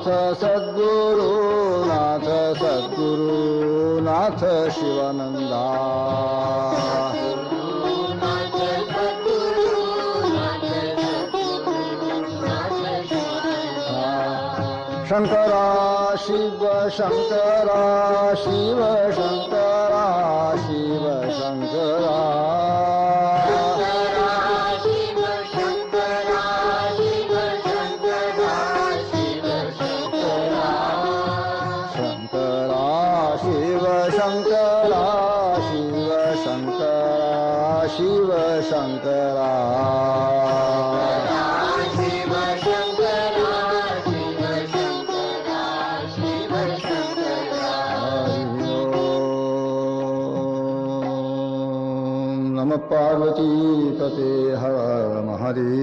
नाथ सद्गुरु नाथ सद्गुरु नाथ शिवानंदा शंकरा शिव शंकरा शिव शंकरा शिव शंकरा शंकरा शिव शंकरा शिव शंकरा शिव शंकरा शिव शंकरा शिव शंकरा नमः पार्वती पते हर महादेव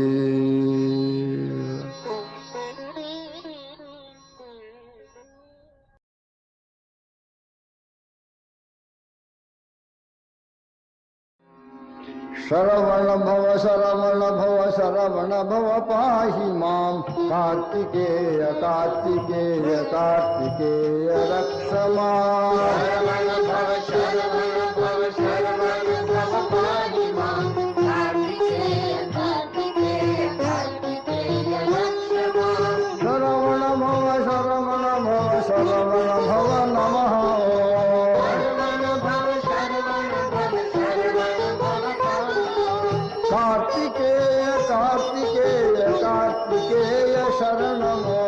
शरवण भव शरवण भव शरवण भव पाहि मां कार्तिकेय कार्तिकेय कार्तिकेय रक्ष मां शरवण भव शरवण भव पाहि मां कार्तिकेय कार्तिकेय कार्तिकेय रक्ष मां शरवण भव नमः कार्तिकेय कार्तिकेय कार्तिकेय शरणमो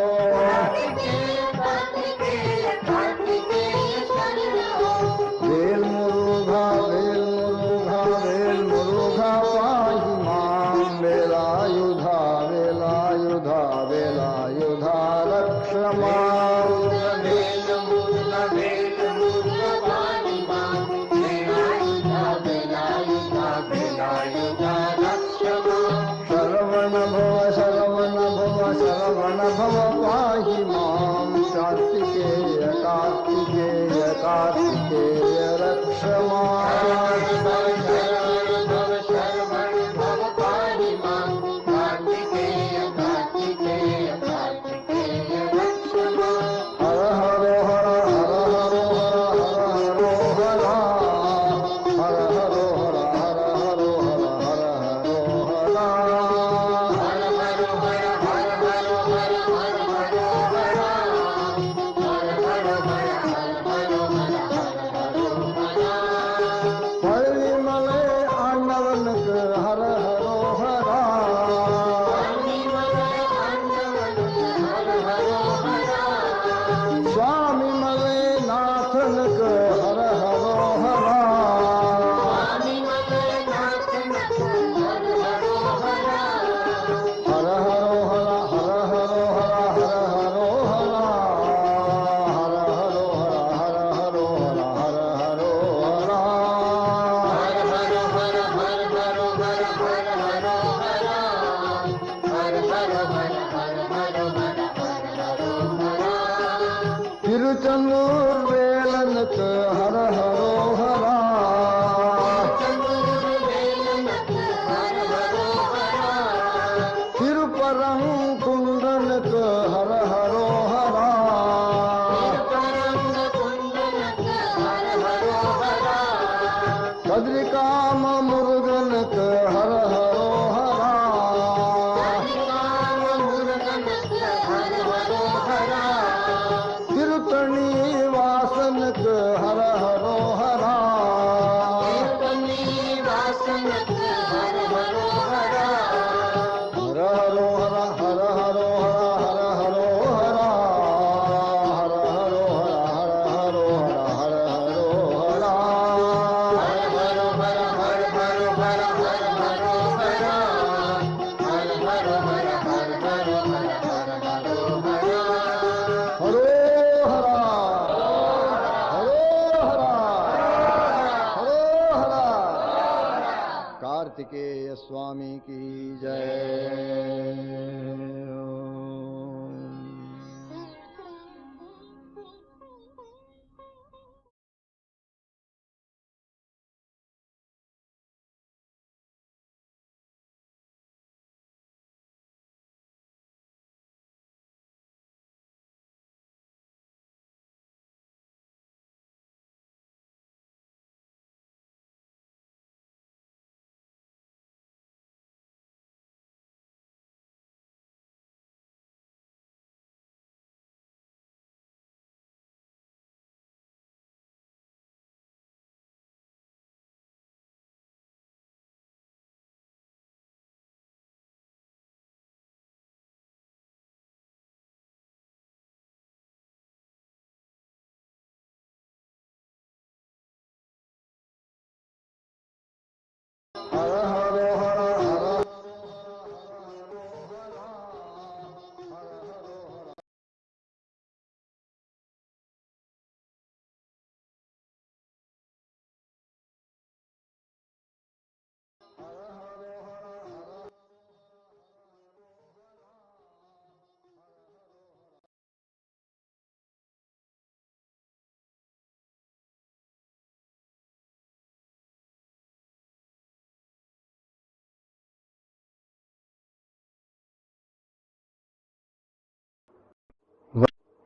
वेल मुरुघा पाहि मां वेलायुधा वेलायुधा वेलायुधा रक्ष मां शरवण भव पाहि मां कार्तिकेय कार्तिकेय कार्तिकेय रक्ष मां शरवण भव पाहि मां कार्तिकेय कार्तिकेय कार्तिकेय रक्ष मां हर हर हर हर हर हर हर हर स्वामी मले नाथन हर हरो हरा हर हरो हरा हर हरो हरा हर हरो हरा हर हरो हरा हर हरो हरा हर हरो हरा तिरुचंदूर वेलनक हर हरो हरा तिरुपरं कुंडनक हर हरो हरा कद्रिकाम मुरुगनक हर हरो हरा तिरुतणी वासनक हर हरो हरा हर हरो हरा हर हरो हरा हर हरो हरा हर हरो हरा हर हरो हरा हर हरो हरा हर हरो हरा हर हरो हरा हर हरो हरा हर हरो हरा हर हरो हरा हरो हरा कार्तिकेय स्वामी की जय। Hara Haro Hara Hara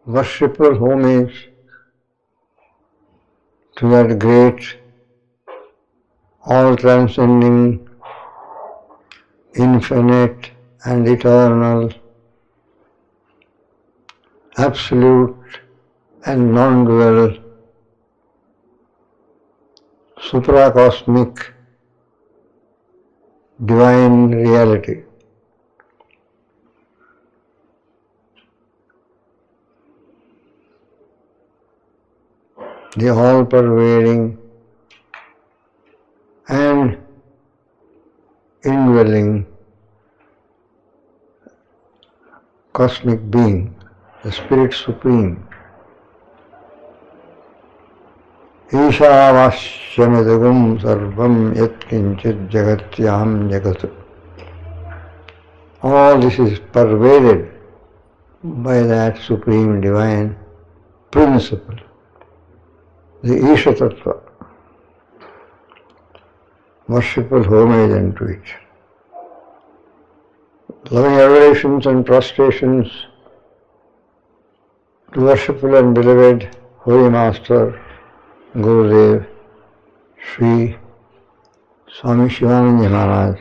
worshipful homage to that great, all-transcending, infinite and eternal, absolute and non-dual, supracosmic, divine reality. The all-pervading and indwelling cosmic being, the Spirit Supreme. Ishavasyanidagum sarvam yatkinchit jagatyam jagat. All this is pervaded by that supreme divine principle, the Isha Tattva. Worshipful homage unto it. Loving adorations and prostrations to worshipful and beloved Holy Master Gurudev Sri Swami Shivananda Maharaj,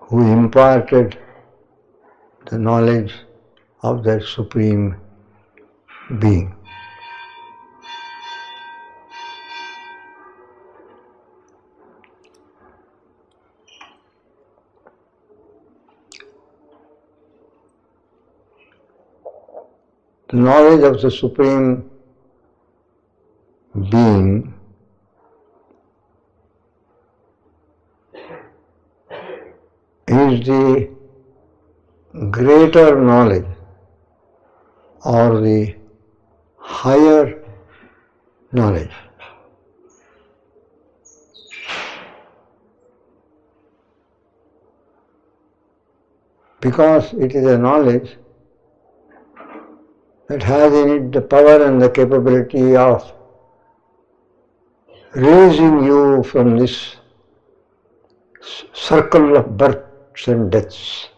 who imparted the knowledge of that supreme being. The knowledge of the supreme being is the greater knowledge or the higher knowledge. Because it is a knowledge that has in it the power and the capability of raising you from this circle of births and deaths,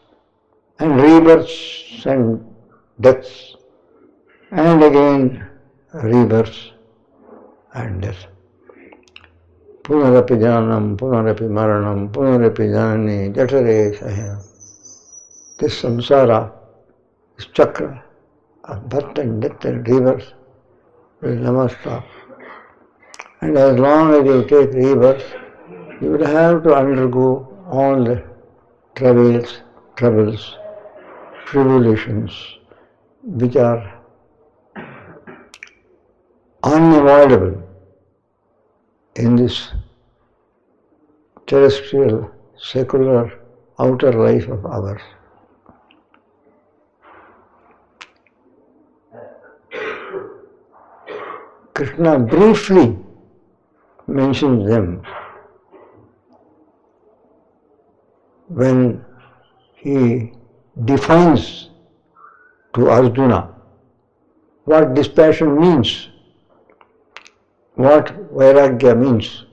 and rebirths and deaths, and again rebirths and death. Punarapi janam, punarapi maranam, punarapi janani, jatare sahya. This samsara, this chakra of birth and death and rebirth will never stop. And as long as you take rebirth, you will have to undergo all the travails, troubles, tribulations, which are unavoidable in this terrestrial, secular, outer life of ours. Krishna briefly mentions them when he defines to Arjuna what dispassion means, what vairagya means.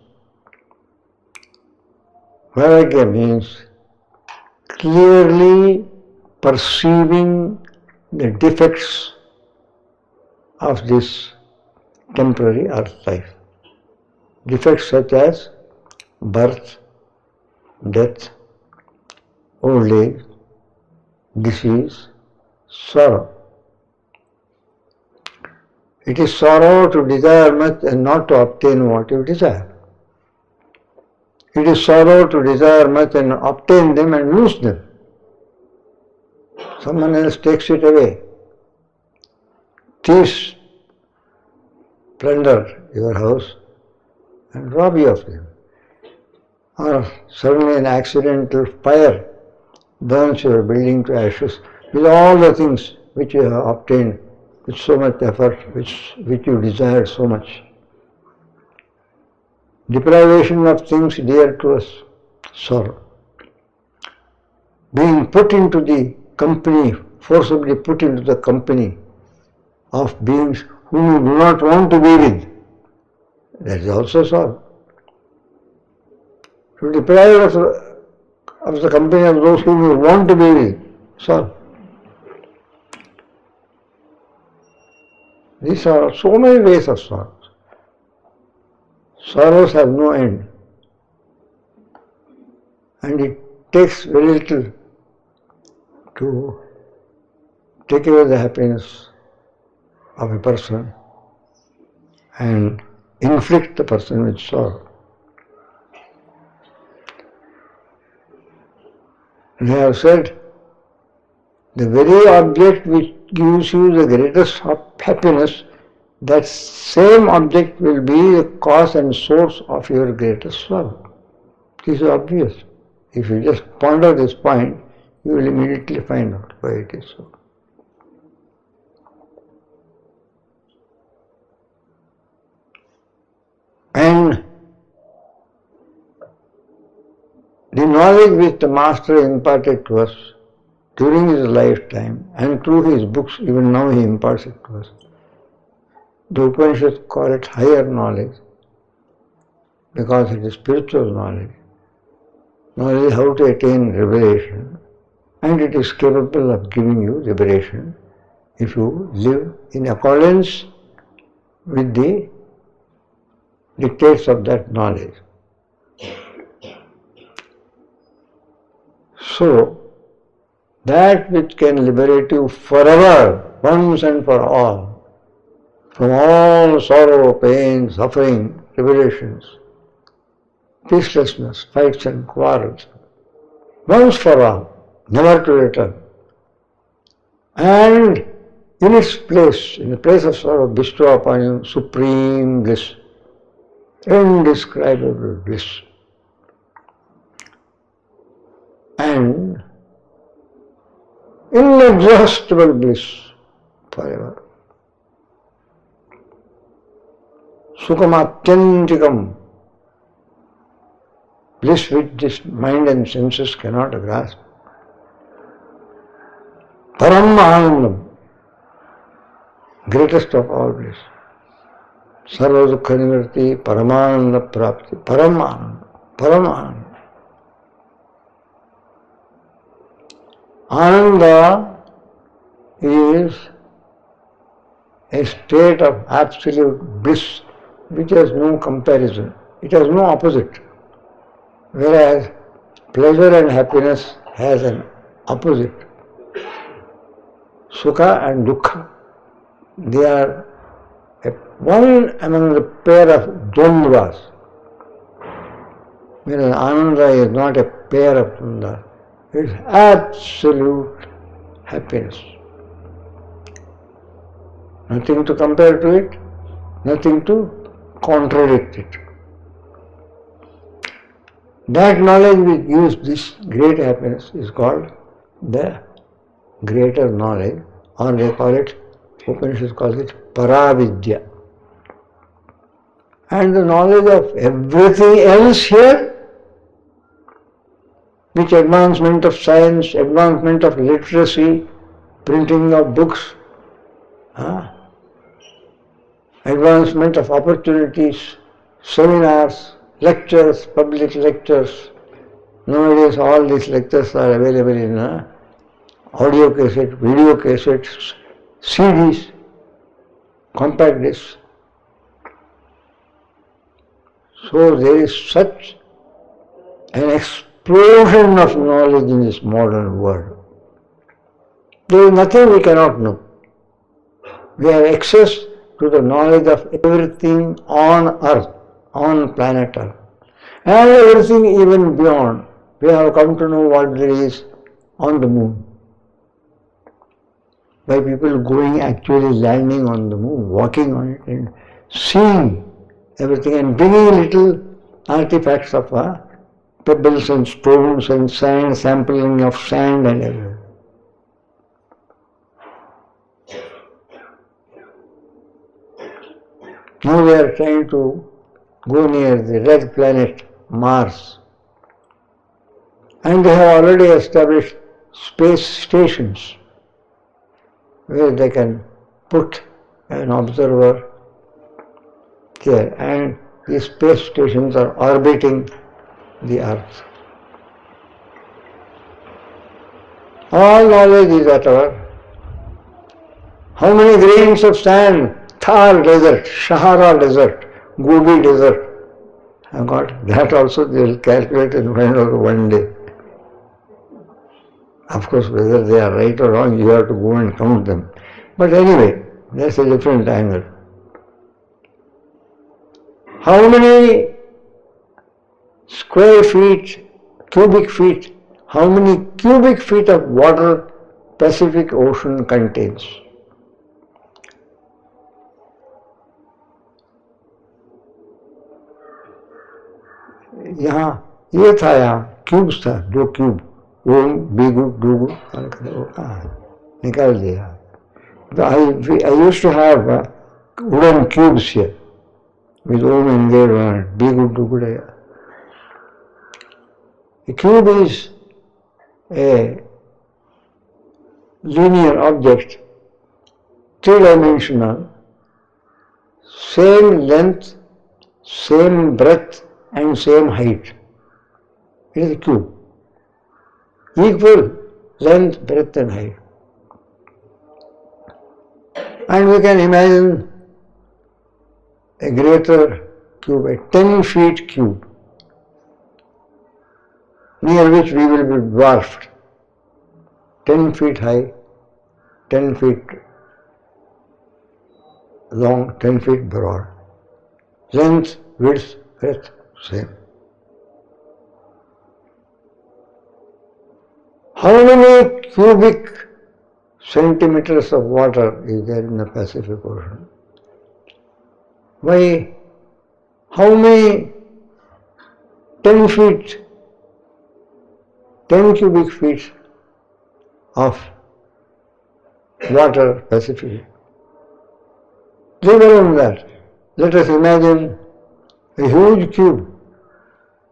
Vairagya means clearly perceiving the defects of this temporary earth life. Defects such as birth, death, old age, disease, sorrow. It is sorrow to desire much and not to obtain what you desire. It is sorrow to desire much and obtain them and lose them. Someone else takes it away. Thieves plunder your house and rob you of them. or suddenly an accidental fire burns your building to ashes, with all the things which you have obtained with so much effort, which you desired so much. Deprivation of things dear to us, sorrow. Being put into the company, forcibly put into the company of beings whom you do not want to be with, that is also sorrow. To deprive of the company of those whom you want to be with, sorrow. These are so many ways of sorrow. Sorrows have no end, and it takes very little to take away the happiness of a person and inflict the person with sorrow. And I have said, the very object which gives you the greatest happiness, that same object will be the cause and source of your greatest sorrow. This is obvious. If you just ponder this point, you will immediately find out why it is so. And the knowledge which the Master imparted to us during his lifetime and through his books, even now he imparts it to us. The Upanishads call it higher knowledge because it is spiritual knowledge. Knowledge how to attain liberation, and it is capable of giving you liberation if you live in accordance with the dictates of that knowledge. So, that which can liberate you forever, once and for all, from all sorrow, pain, suffering, tribulations, peacelessness, fights and quarrels, once for all, never to return. And in its place, in the place of sorrow, bestow upon you supreme bliss, indescribable bliss. And inexhaustible bliss forever. Sukhamatyantikam, bliss which this mind and senses cannot grasp. Param Anandam, greatest of all bliss. Sarva Dukha Nivarti, Paramananda Prapti, Param Anandam, Param Anandam. Ananda is a state of absolute bliss which has no comparison. It has no opposite. Whereas pleasure and happiness has an opposite. Sukha and Dukkha, they are one among the pair of dvandvas. Whereas Ananda is not a pair of dvandvas. It is absolute happiness. Nothing to compare to it, nothing to contradict it. That knowledge which gives this great happiness is called the greater knowledge, or they call it, Upanishad calls it Paravidya. And the knowledge of everything else here, which advancement of science, advancement of literacy, printing of books, advancement of opportunities, seminars, lectures, public lectures. Nowadays all these lectures are available in audio cassette, video cassettes, CDs, compact discs. So there is such an explosion of knowledge in this modern world. There is nothing we cannot know. We have access to the knowledge of everything on earth, on planet earth, and everything even beyond. We have come to know what there is on the moon, by people going actually landing on the moon, walking on it and seeing everything and bringing little artifacts of pebbles and stones and sand, sampling of sand and everything. Now we are trying to go near the red planet Mars. And they have already established space stations where they can put an observer there, and these space stations are orbiting the Earth. All knowledge is at our. How many grains of sand? Thar desert, Sahara desert, Gobi desert. I got that also. They will calculate and find out one day. Of course, whether they are right or wrong, you have to go and count them. But anyway, that's a different angle. How many square feet, cubic feet, how many cubic feet of water Pacific Ocean contains? यहाँ ये था, यहाँ cubes था, 2 cube, ओम बीगु डूगु वो कहाँ है, निकाल दिया. I used to have wooden cubes here with om engraved on it, बीगु डूगु. A cube is a linear object, 3-dimensional, same length, same breadth and same height. It is a cube. Equal length, breadth and height. And we can imagine a greater cube, a 10 feet cube, near which we will be dwarfed. 10 feet high, 10 feet long, 10 feet broad. Length, width, breadth, same. How many cubic centimeters of water is there in the Pacific Ocean? Why, how many 10 feet, 10 cubic feet of water Pacific? Leave alone that. Let us imagine a huge cube,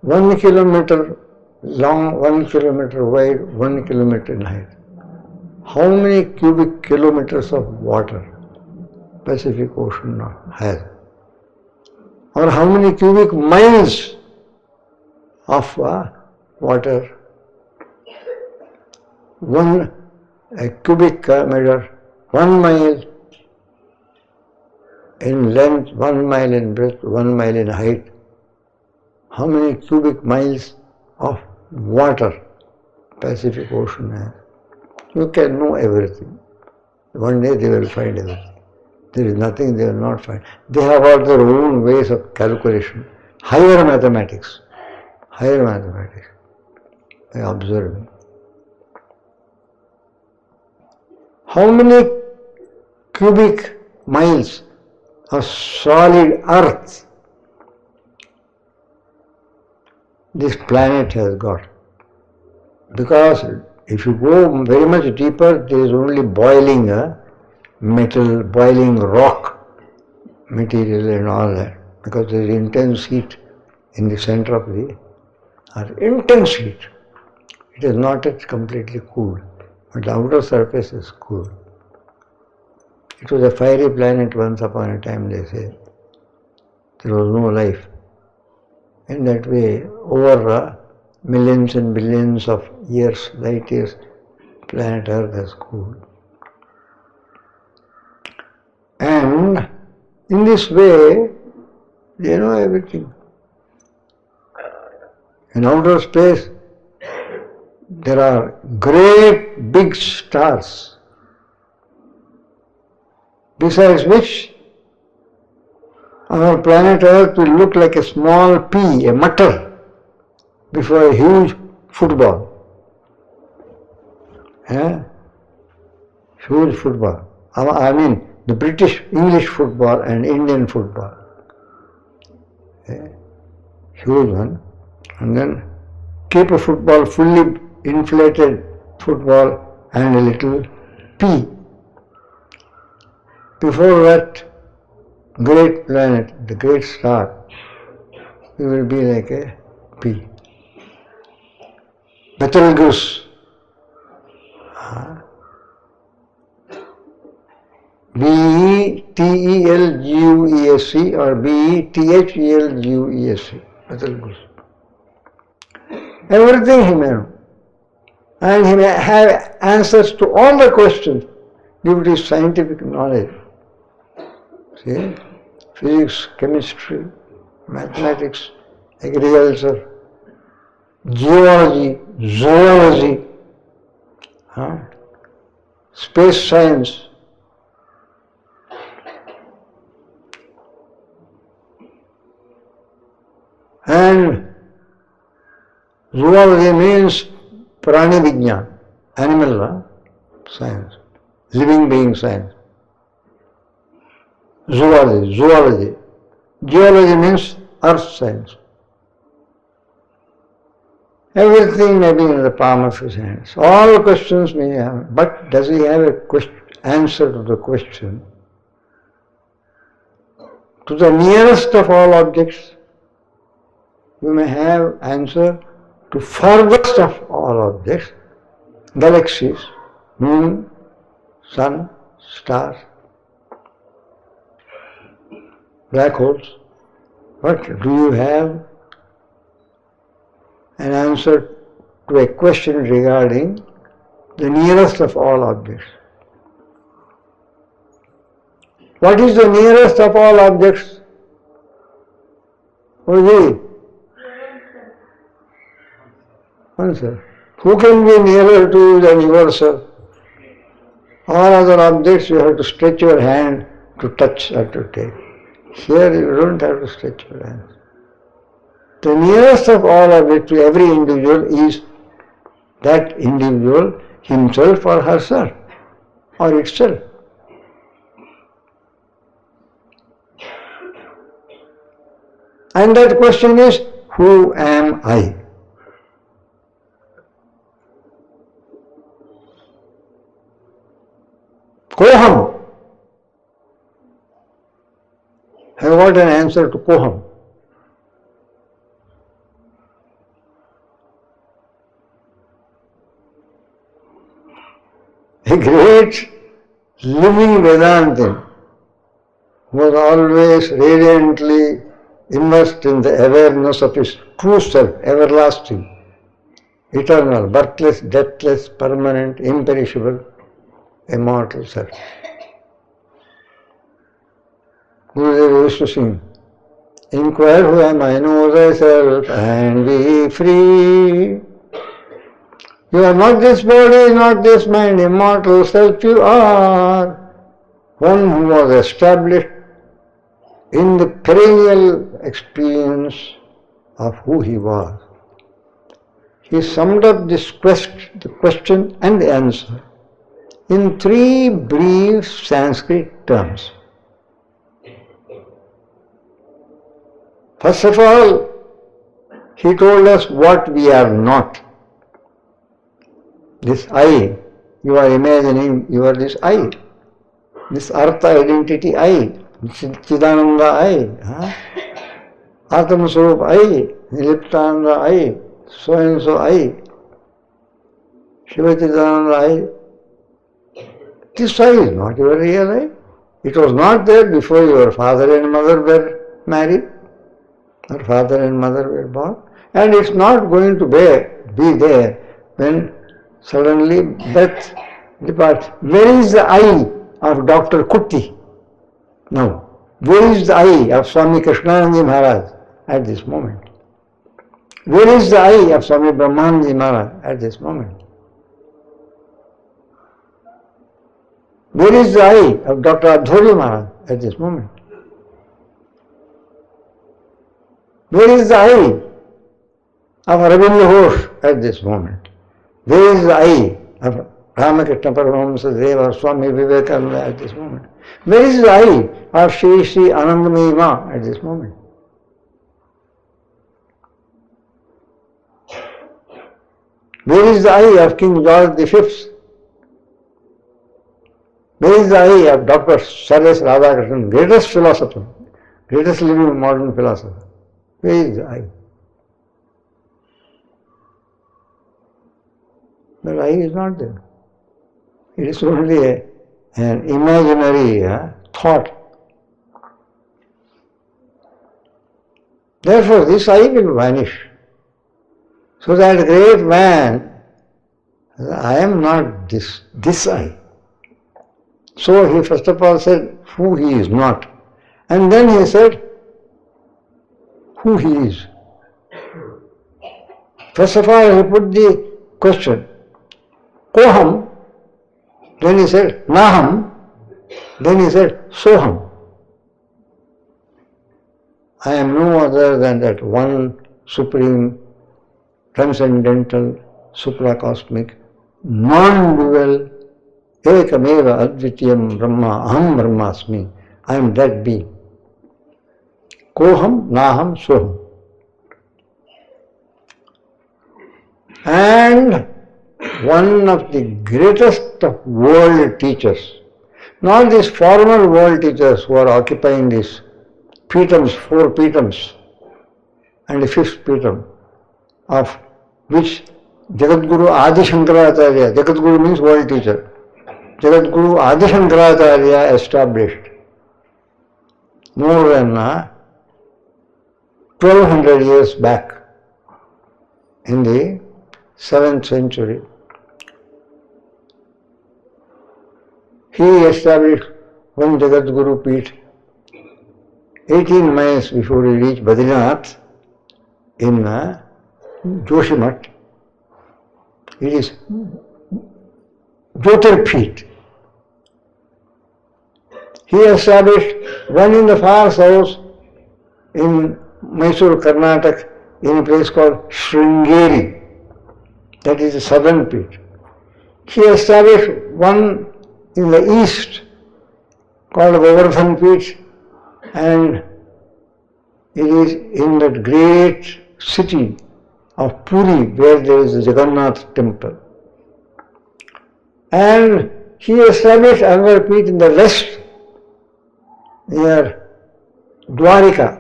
1 kilometer long, 1 kilometer wide, 1 kilometer in height. How many cubic kilometers of water Pacific Ocean has? Or how many cubic miles of water? A cubic meter, 1 mile in length, 1 mile in breadth, 1 mile in height. How many cubic miles of water Pacific Ocean has? You can know everything. One day they will find everything. There is nothing they will not find. They have all their own ways of calculation. Higher mathematics. Higher mathematics. By observing. How many cubic miles of solid earth this planet has got? Because if you go very much deeper, there is only boiling metal, boiling rock material and all that, because there is intense heat in the center of the earth. Intense heat. It is not yet completely cooled, but the outer surface is cooled. It was a fiery planet once upon a time, they say. There was no life. In that way, over millions and billions of years, light years, planet Earth has cooled. And in this way, they know everything. In outer space, there are great big stars, besides which our planet Earth will look like a small pea, a mutter, before a huge football. Huge football. I mean the British, English football and Indian football. Huge one. And then keep a football, fully inflated football and a little pea. Before that great planet, the great star, we will be like a pea. Betelgeuse. Betelgeuse or Betelgeuse. Betelgeuse. Everything he may know. And he may have answers to all the questions due to his scientific knowledge. See? Physics, chemistry, mathematics, agriculture, geology, zoology, space science. And zoology means prani vigyan, animal science, living being science. Zoology. Geology means earth science. Everything may be in the palm of his hands. All questions may have, but does he have a answer to the question? To the nearest of all objects, you may have answer to farthest of all objects, galaxies, moon, sun, stars, black holes. But do you have an answer to a question regarding the nearest of all objects? What is the nearest of all objects? Oji? Answer. Who can be nearer to you than yourself? All other objects you have to stretch your hand to touch or to take. Here you don't have to stretch your hand. The nearest of all objects to every individual is that individual himself or herself or itself. And that question is, who am I? Koham. Have got an answer to Koham. A great living Vedantin was always radiantly immersed in the awareness of his true self, everlasting, eternal, birthless, deathless, permanent, imperishable, immortal self. Gurudev used to sing, inquire who am I, know thyself and be free. You are not this body, not this mind, immortal self you are. One who was established in the perennial experience of who he was. He summed up this the question and the answer in 3 brief Sanskrit terms. First of all, he told us what we are not. This I, you are imagining you are this I, this Artha identity I, Chidananda I, Atma Swarup I, Niliptananda I, so and so I, Shiva Chidananda I. This I is not your real I. It was not there before your father and mother were married, or father and mother were born, and it's not going to be there when suddenly death departs. Where is the I of Dr. Kutty now? Where is the I of Swami Krishnananda Maharaj at this moment? Where is the I of Swami Brahmananda Maharaj at this moment? Where is the I of Dr. Adhuri Maharaj at this moment? Where is the I of Rabindra Ghosh at this moment? Where is the I of Ramakrishna Paramahamsa Deva or Swami Vivekananda at this moment? Where is the I of Shri Shri Anandamayi Ma at this moment? Where is the eye of King George V? Where is the eye of Dr. Sir S. Radhakrishnan, greatest philosopher, greatest living modern philosopher? Where is the eye? The eye is not there. It is only an imaginary thought. Therefore, this eye will vanish. So that great man, I am not this eye. So he first of all said who he is not. And then he said who he is. First of all he put the question, Koham, then he said Naham, then he said Soham. I am no other than that one supreme, transcendental, supracosmic, non-dual, ekameva advitiyam brahma, aham brahmasmi. I am that being. Koham, naham, soham. And one of the greatest of world teachers, not these formal world teachers who are occupying these pitams, 4 pitams, and the 5th pitam, of which Jagadguru Adi Shankaracharya, Jagadguru means world teacher, Jagadguru Adi Shankaracharya established more than 1200 years back in the 7th century. He established one Jagadguru Peeth 18 miles before he reached Badrinath in Joshimath. It is Jyotirpeeth. He established one in the far south in Mysore, Karnataka, in a place called Sringeri. That is the southern Peeth. He established one in the east called Govardhan Peeth, and it is in that great city of Puri where there is the Jagannath temple. And he established another Peeth in the west near Dwarika.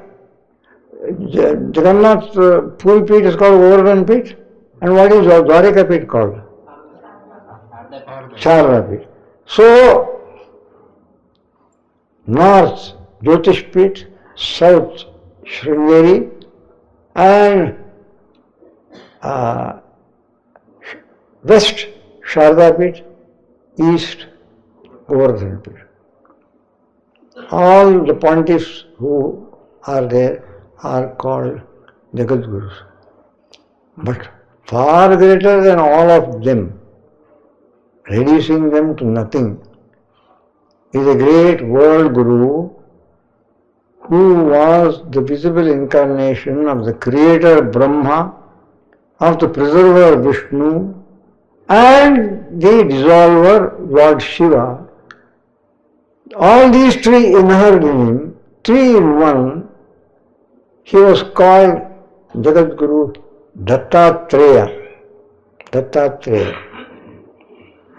Jagannath Puri Peeth is called Govardhan Peeth. And what is Dwarika Peeth called? Sharda Peeth. So, north Jyotish Peeth, south Sringeri, and west Sharda Peeth, east Govardhan Peeth. All the pontiffs who are there are called Jagadgurus. But far greater than all of them, reducing them to nothing, is a great world Guru who was the visible incarnation of the creator Brahma, of the preserver Vishnu, and the dissolver Lord Shiva. All these 3 inhered in him, 3 in one. He was called Jagadguru Dattatreya. Dattatreya.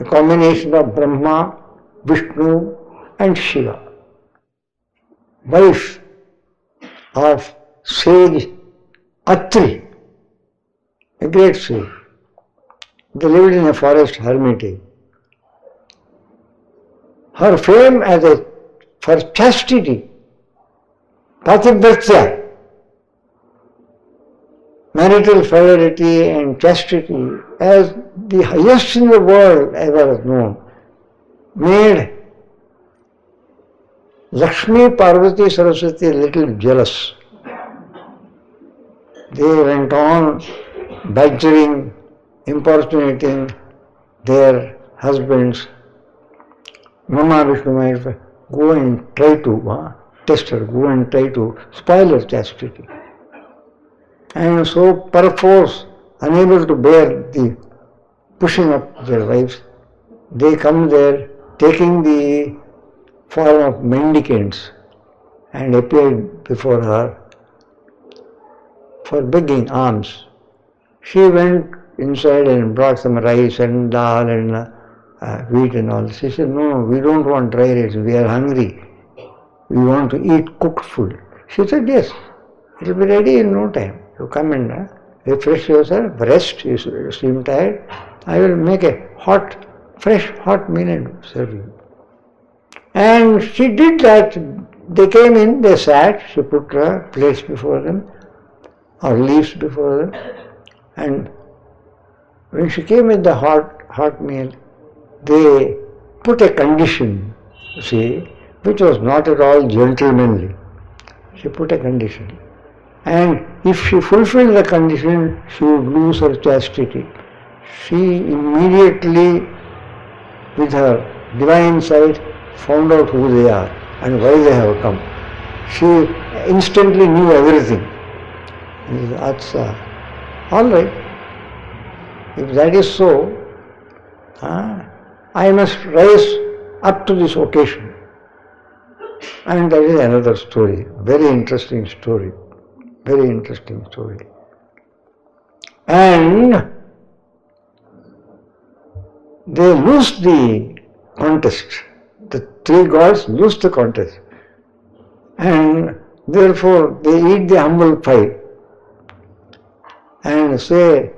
A combination of Brahma, Vishnu and Shiva. Wife of sage Atri, a great sage. They lived in a forest hermitage. Her fame for chastity, Patibhratya, marital fidelity and chastity, as the highest in the world ever known, made Lakshmi, Parvati, Saraswati a little jealous. They went on badgering, importunating their husbands. Mama Vishnu might go and try to test her, go and try to spoil her chastity. And so perforce, unable to bear the pushing up their wives, they come there taking the form of mendicants and appeared before her for begging alms. She went inside and brought some rice and dal and wheat and all this. He said, no, we don't want dry rice, we are hungry. We want to eat cooked food. She said, yes, it will be ready in no time. You come and refresh yourself, rest, you seem tired. I will make a fresh hot meal and serve you. And she did that. They came in, they sat, she put plates before them, or leaves before them. And when she came with the hot meal, they put a condition, see, which was not at all gentlemanly. She put a condition. And if she fulfilled the condition, she would lose her chastity. She immediately, with her divine sight, found out who they are and why they have come. She instantly knew everything. That's all right. If that is so, I must rise up to this occasion. And that is another story, very interesting story. Very interesting story. And they lose the contest. The three gods lose the contest. And therefore they eat the humble pie and say,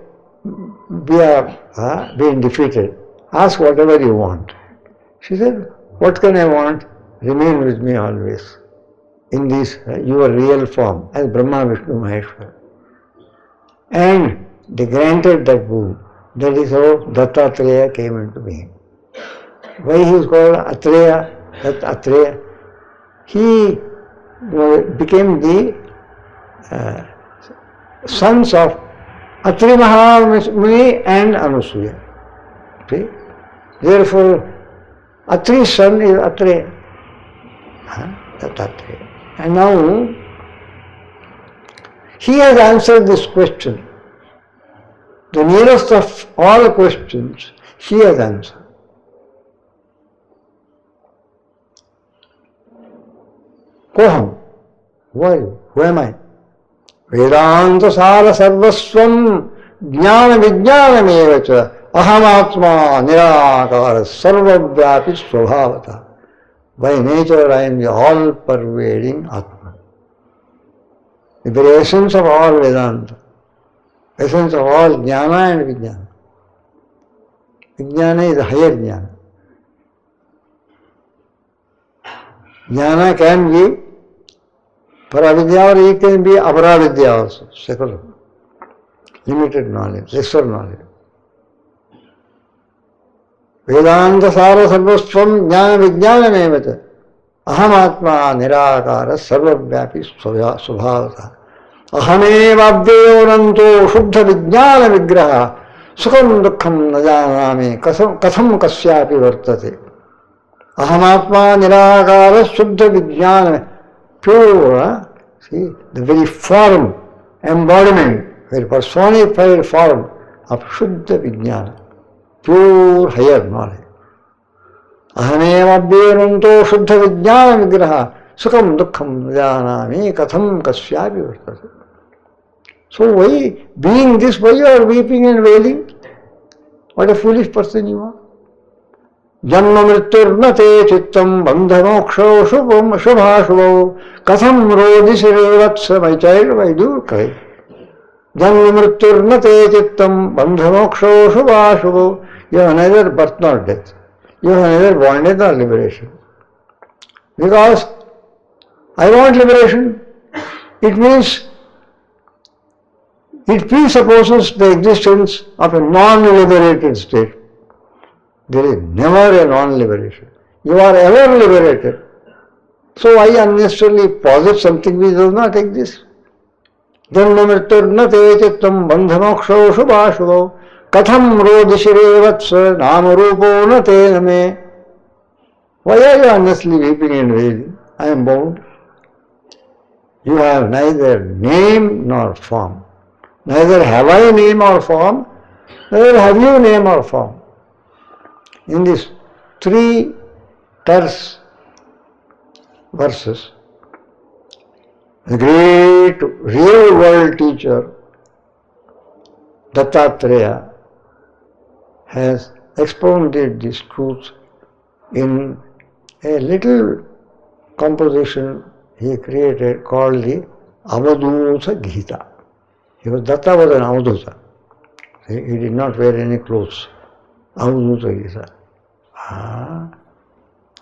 we are being defeated. Ask whatever you want. She said, what can I want? Remain with me always in this your real form as Brahma, Vishnu, Maheshwara. And they granted that boon. That is how Dattatreya came into being. Why he is called Atreya? Atreya. He became the sons of Atri Mahamuni and Anusuya. See? Therefore, Atri's son is Atreya. Dattatreya. And now, he has answered this question. The nearest of all questions, he has answered. Koham? Who are you? Who am I? Vedanta sara sarvasvam jnana vijnanameva cha ahamatma nirakara sarvavyapi svabhavata. By nature I am the all-pervading Atma. The very essence of all Vedanta, essence of all Jnana and Vijnana. Vijnana is the higher Jnana. Jnana can be Paravidya or it can be Aparavidya also, secular. Limited knowledge, lesser knowledge. Vedanta sara sarvasvam jnana vijnanameva ahamatma nirakara sarvavyapi svabhavata ahamevabdeyoranto shuddha vijnana vigraha sukham dukkham na janami katham kasyapi vartate ahamatma nirakara shuddha vijnana pure, see, the very form, embodiment, very personified form of shuddha vijnana. Pure higher knowledge. Ahamevabhyaranto shuddha vijnana vigraha sukham dukkham janami katham kasyapi vartate. So why, being this, why you are weeping and wailing? What a foolish person you are. Janma mrityurnate chittam bandhamoksho shubham shubhashubho katham rodishirevatsa, my child, why do you cry? Janma mrityurnate chittam bandhamoksho shubhashubho. You have neither birth nor death. You have neither bondage nor liberation. Because I want liberation, it means it presupposes the existence of a non-liberated state. There is never a non-liberation. You are ever liberated. So I unnecessarily posit something which does not exist. Janma mrityurnate chittam bandhamoksho shubhashubho katham rodishirevatsa namarupo na te name. Why are you unnecessarily weeping and wailing? I am bound. You have neither name nor form. Neither have I name or form, neither have you name or form. In these three terse verses, the great real world teacher Dattatreya has expounded this truth in a little composition he created called the Avaduta Gita. Datta was an Avaduta. He did not wear any clothes. Avaduta Gita.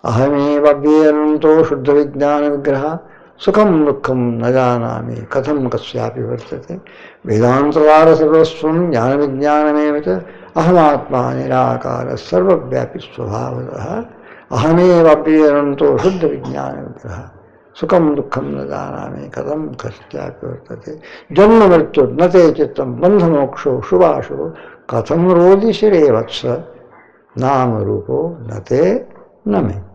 Ahamev abhyanto shuddha vijnana vigraha sukham dukkham na janami katham kasyapi vartate vedantavara sarvasvam jnana vijnanameva ahamatma nirakara sarvavyapi svabhavataha ahamev abhyanto shuddha vijnana vigraha sukham dukkham na janami katham kasyapi vartate janma mrityu nate chittam bandha moksho shubhasho katham rodi shire vatsa nama rupo nate name.